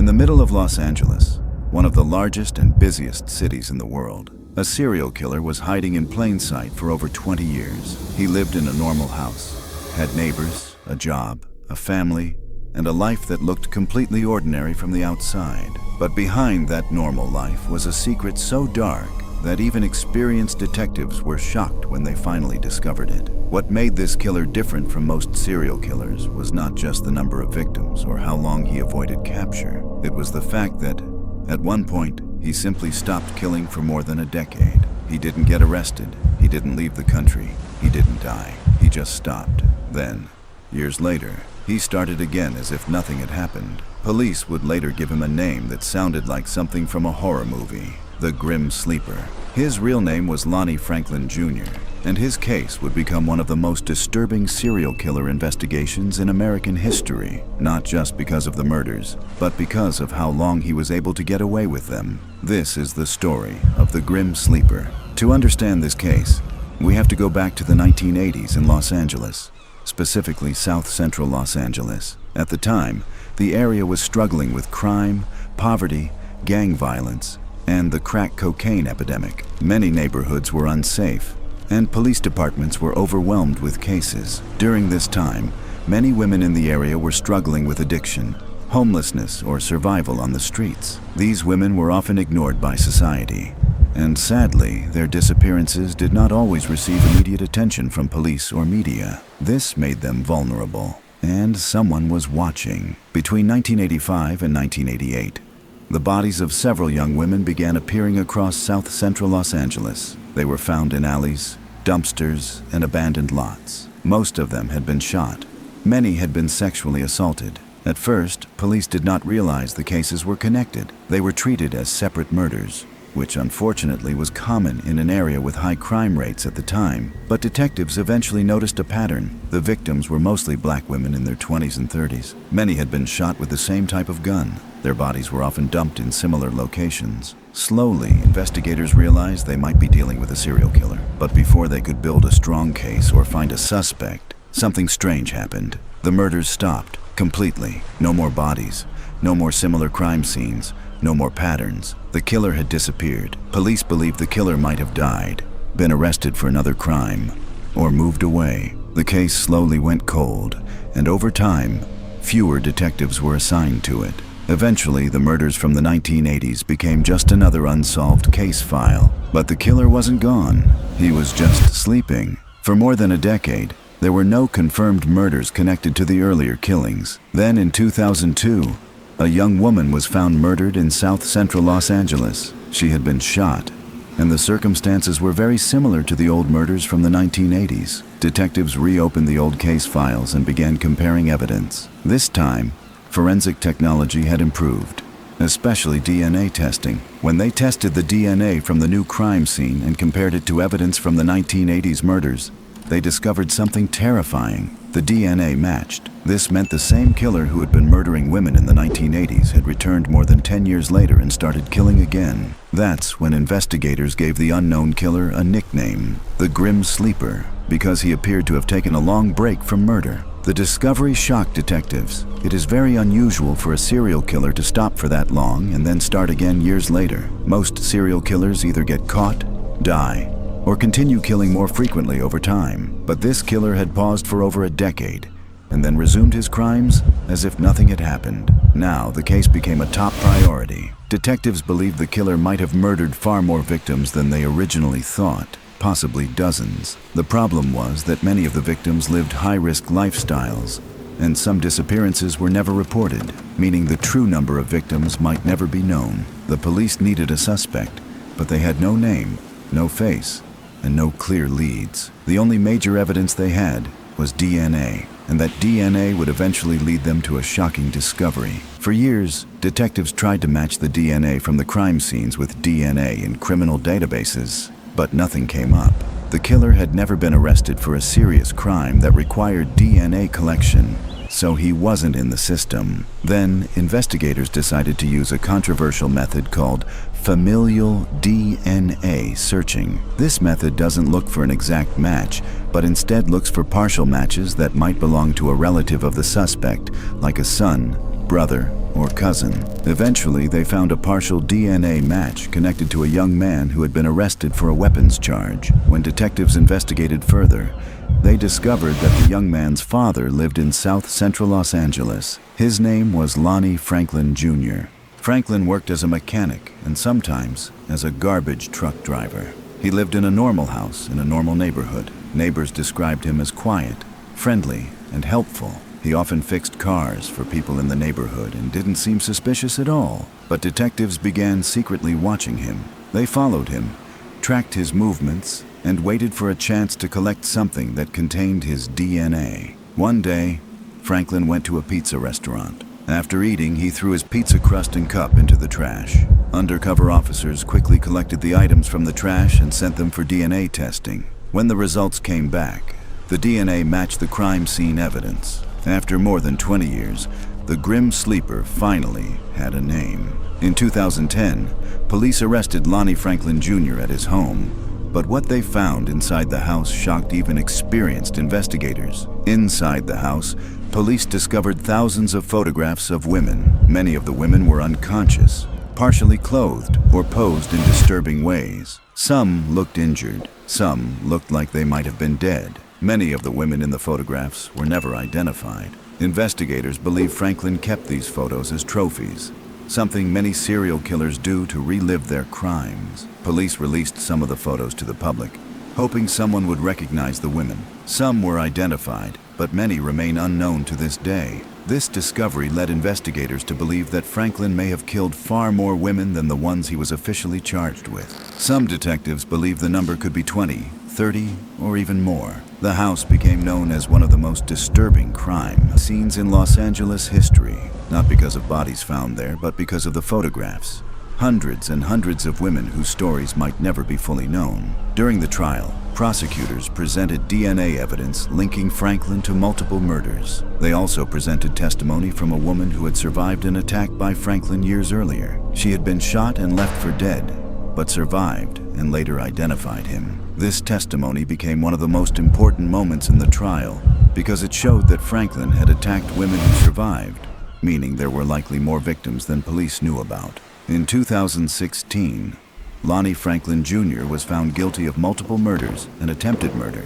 In the middle of Los Angeles, one of the largest and busiest cities in the world, a serial killer was hiding in plain sight for over 20 years. He lived in a normal house, had neighbors, a job, a family, and a life that looked completely ordinary from the outside. But behind that normal life was a secret so dark that even experienced detectives were shocked when they finally discovered it. What made this killer different from most serial killers was not just the number of victims or how long he avoided capture. It was the fact that, at one point, he simply stopped killing for more than a decade. He didn't get arrested. He didn't leave the country. He didn't die. He just stopped. Then, years later, he started again as if nothing had happened. Police would later give him a name that sounded like something from a horror movie: the Grim Sleeper. His real name was Lonnie Franklin Jr., and his case would become one of the most disturbing serial killer investigations in American history, not just because of the murders, but because of how long he was able to get away with them. This is the story of the Grim Sleeper. To understand this case, we have to go back to the 1980s in Los Angeles, specifically South Central Los Angeles. At the time, the area was struggling with crime, poverty, gang violence, and the crack cocaine epidemic. Many neighborhoods were unsafe, and police departments were overwhelmed with cases. During this time, many women in the area were struggling with addiction, homelessness, or survival on the streets. These women were often ignored by society, and sadly, their disappearances did not always receive immediate attention from police or media. This made them vulnerable, and someone was watching. Between 1985 and 1988, the bodies of several young women began appearing across South Central Los Angeles. They were found in alleys, dumpsters, and abandoned lots. Most of them had been shot. Many had been sexually assaulted. At first, police did not realize the cases were connected. They were treated as separate murders, which unfortunately was common in an area with high crime rates at the time. But detectives eventually noticed a pattern. The victims were mostly black women in their 20s and 30s. Many had been shot with the same type of gun. Their bodies were often dumped in similar locations. Slowly, investigators realized they might be dealing with a serial killer. But before they could build a strong case or find a suspect, something strange happened. The murders stopped completely. No more bodies, no more similar crime scenes, no more patterns. The killer had disappeared. Police believed the killer might have died, been arrested for another crime, or moved away. The case slowly went cold, and over time, fewer detectives were assigned to it. Eventually, the murders from the 1980s became just another unsolved case file. But the killer wasn't gone. He was just sleeping. For more than a decade, there were no confirmed murders connected to the earlier killings. Then in 2002, a young woman was found murdered in South Central Los Angeles. She had been shot, and the circumstances were very similar to the old murders from the 1980s. Detectives reopened the old case files and began comparing evidence. This time, forensic technology had improved, especially DNA testing. When they tested the DNA from the new crime scene and compared it to evidence from the 1980s murders, they discovered something terrifying. The DNA matched. This meant the same killer who had been murdering women in the 1980s had returned more than 10 years later and started killing again. That's when investigators gave the unknown killer a nickname, the Grim Sleeper, because he appeared to have taken a long break from murder. The discovery shocked detectives. It is very unusual for a serial killer to stop for that long and then start again years later. Most serial killers either get caught, die, or continue killing more frequently over time. But this killer had paused for over a decade and then resumed his crimes as if nothing had happened. Now, the case became a top priority. Detectives believed the killer might have murdered far more victims than they originally thought, possibly dozens. The problem was that many of the victims lived high-risk lifestyles, and some disappearances were never reported, meaning the true number of victims might never be known. The police needed a suspect, but they had no name, no face, and no clear leads. The only major evidence they had was DNA, and that DNA would eventually lead them to a shocking discovery. For years, detectives tried to match the DNA from the crime scenes with DNA in criminal databases, but nothing came up. The killer had never been arrested for a serious crime that required DNA collection, so he wasn't in the system. Then, investigators decided to use a controversial method called familial DNA searching. This method doesn't look for an exact match, but instead looks for partial matches that might belong to a relative of the suspect, like a son, brother, or cousin. Eventually, they found a partial DNA match connected to a young man who had been arrested for a weapons charge. When detectives investigated further, they discovered that the young man's father lived in South Central Los Angeles. His name was Lonnie Franklin Jr. Franklin worked as a mechanic and sometimes as a garbage truck driver. He lived in a normal house in a normal neighborhood. Neighbors described him as quiet, friendly, and helpful. He often fixed cars for people in the neighborhood and didn't seem suspicious at all. But detectives began secretly watching him. They followed him, tracked his movements, and waited for a chance to collect something that contained his DNA. One day, Franklin went to a pizza restaurant. After eating, he threw his pizza crust and cup into the trash. Undercover officers quickly collected the items from the trash and sent them for DNA testing. When the results came back, the DNA matched the crime scene evidence. After more than 20 years, the Grim Sleeper finally had a name. In 2010, police arrested Lonnie Franklin Jr. at his home. But what they found inside the house shocked even experienced investigators. Inside the house, police discovered thousands of photographs of women. Many of the women were unconscious, partially clothed, or posed in disturbing ways. Some looked injured. Some looked like they might have been dead. Many of the women in the photographs were never identified. Investigators believe Franklin kept these photos as trophies, something many serial killers do to relive their crimes. Police released some of the photos to the public, hoping someone would recognize the women. Some were identified, but many remain unknown to this day. This discovery led investigators to believe that Franklin may have killed far more women than the ones he was officially charged with. Some detectives believe the number could be 20, 30, or even more. The house became known as one of the most disturbing crime scenes in Los Angeles history, not because of bodies found there, but because of the photographs. Hundreds and hundreds of women whose stories might never be fully known. During the trial, prosecutors presented DNA evidence linking Franklin to multiple murders. They also presented testimony from a woman who had survived an attack by Franklin years earlier. She had been shot and left for dead, but survived and later identified him. This testimony became one of the most important moments in the trial because it showed that Franklin had attacked women who survived, meaning there were likely more victims than police knew about. In 2016, Lonnie Franklin Jr. was found guilty of multiple murders and attempted murder.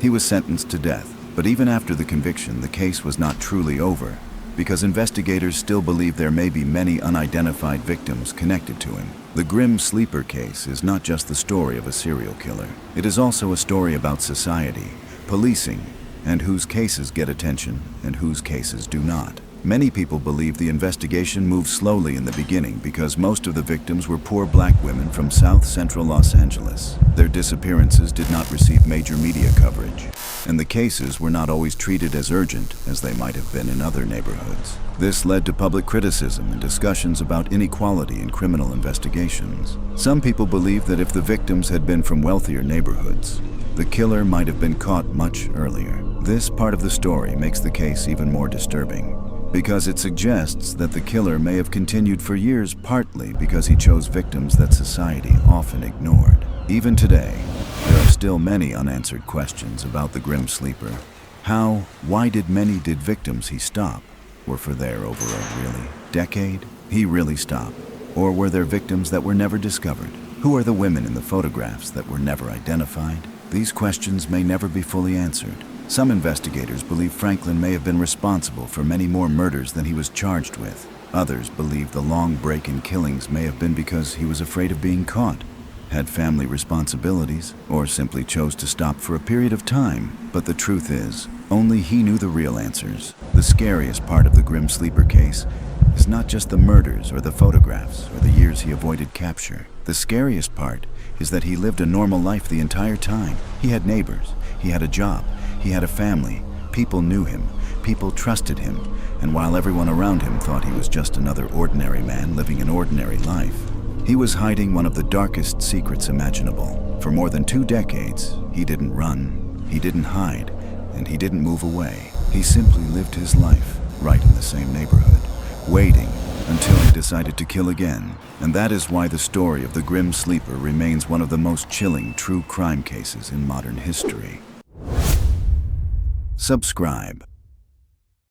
He was sentenced to death, but even after the conviction, the case was not truly over, because investigators still believe there may be many unidentified victims connected to him. The Grim Sleeper case is not just the story of a serial killer. It is also a story about society, policing, and whose cases get attention and whose cases do not. Many people believe the investigation moved slowly in the beginning because most of the victims were poor black women from South Central Los Angeles. Their disappearances did not receive major media coverage, and the cases were not always treated as urgent as they might have been in other neighborhoods. This led to public criticism and discussions about inequality in criminal investigations. Some people believe that if the victims had been from wealthier neighborhoods, the killer might have been caught much earlier. This part of the story makes the case even more disturbing, because it suggests that the killer may have continued for years partly because he chose victims that society often ignored. Even today, there are still many unanswered questions about the Grim Sleeper. How, why did victims he stop? Were for there over a really decade? He really stopped? Or were there victims that were never discovered? Who are the women in the photographs that were never identified? These questions may never be fully answered. Some investigators believe Franklin may have been responsible for many more murders than he was charged with. Others believe the long break in killings may have been because he was afraid of being caught, had family responsibilities, or simply chose to stop for a period of time. But the truth is, only he knew the real answers. The scariest part of the Grim Sleeper case is not just the murders or the photographs or the years he avoided capture. The scariest part is that he lived a normal life the entire time. He had neighbors, he had a job, he had a family, people knew him, people trusted him, and while everyone around him thought he was just another ordinary man living an ordinary life, he was hiding one of the darkest secrets imaginable. For more than 2 decades, he didn't run, he didn't hide, and he didn't move away. He simply lived his life right in the same neighborhood, waiting until he decided to kill again. And that is why the story of the Grim Sleeper remains one of the most chilling true crime cases in modern history. Subscribe.